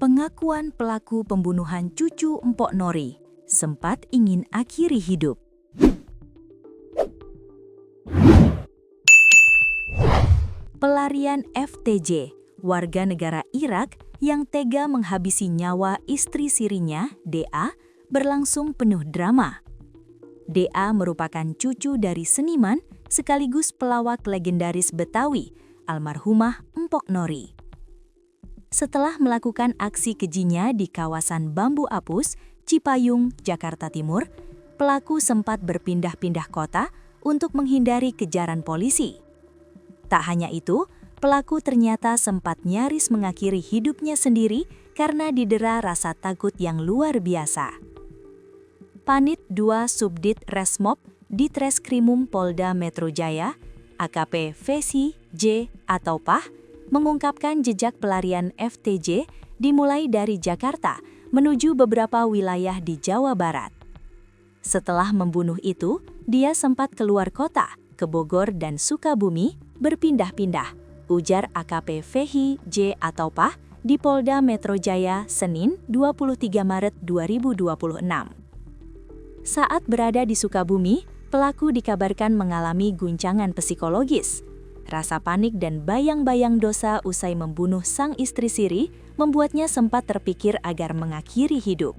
Pengakuan pelaku pembunuhan cucu Mpok Nori sempat ingin akhiri hidup. Pelarian FTJ, warga negara Irak yang tega menghabisi nyawa istri sirinya, DA, berlangsung penuh drama. DA merupakan cucu dari seniman sekaligus pelawak legendaris Betawi, almarhumah Mpok Nori. Setelah melakukan aksi kejinya di kawasan Bambu Apus, Cipayung, Jakarta Timur, pelaku sempat berpindah-pindah kota untuk menghindari kejaran polisi. Tak hanya itu, pelaku ternyata sempat nyaris mengakhiri hidupnya sendiri karena didera rasa takut yang luar biasa. Panit 2 Subdit Resmob Ditreskrimum Polda Metro Jaya, AKP Vesi J atau PAH, mengungkapkan jejak pelarian FTJ dimulai dari Jakarta menuju beberapa wilayah di Jawa Barat. Setelah membunuh itu, dia sempat keluar kota, ke Bogor dan Sukabumi, berpindah-pindah, ujar AKP Vehi J atau PAH di Polda Metro Jaya, Senin 23 Maret 2026. Saat berada di Sukabumi, pelaku dikabarkan mengalami guncangan psikologis. Rasa panik dan bayang-bayang dosa usai membunuh sang istri siri membuatnya sempat terpikir agar mengakhiri hidup.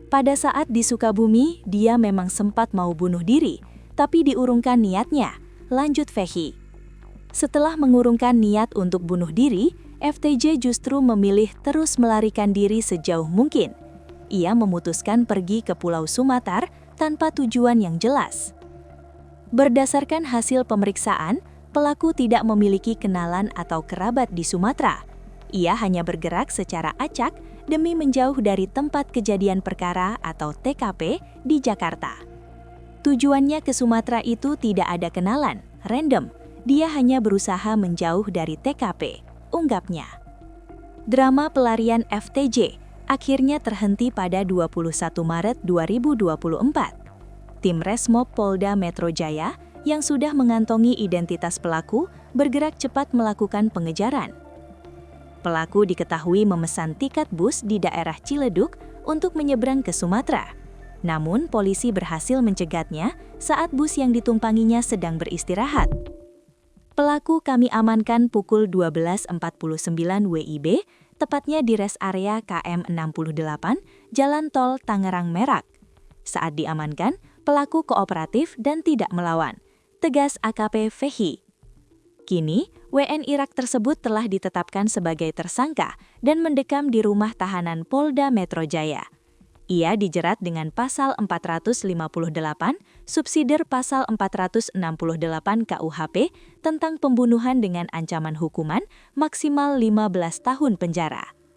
Pada saat di Sukabumi, dia memang sempat mau bunuh diri, tapi diurungkan niatnya, lanjut Vehi. Setelah mengurungkan niat untuk bunuh diri, FTJ justru memilih terus melarikan diri sejauh mungkin. Ia memutuskan pergi ke Pulau Sumatar tanpa tujuan yang jelas. Berdasarkan hasil pemeriksaan, pelaku tidak memiliki kenalan atau kerabat di Sumatera. Ia hanya bergerak secara acak demi menjauh dari tempat kejadian perkara atau TKP di Jakarta. Tujuannya ke Sumatera itu tidak ada kenalan, random. Dia hanya berusaha menjauh dari TKP, ungkapnya. Drama pelarian FTJ akhirnya terhenti pada 21 Maret 2024. Tim Resmob Polda Metro Jaya yang sudah mengantongi identitas pelaku bergerak cepat melakukan pengejaran. Pelaku diketahui memesan tiket bus di daerah Ciledug untuk menyeberang ke Sumatera. Namun, polisi berhasil mencegatnya saat bus yang ditumpanginya sedang beristirahat. Pelaku kami amankan pukul 12.49 WIB, tepatnya di res area KM 68, Jalan Tol Tangerang Merak. Saat diamankan, pelaku kooperatif dan tidak melawan, tegas AKP Vehi. Kini, WN Irak tersebut telah ditetapkan sebagai tersangka dan mendekam di rumah tahanan Polda Metro Jaya. Ia dijerat dengan pasal 458, subsidiar pasal 468 KUHP tentang pembunuhan dengan ancaman hukuman maksimal 15 tahun penjara.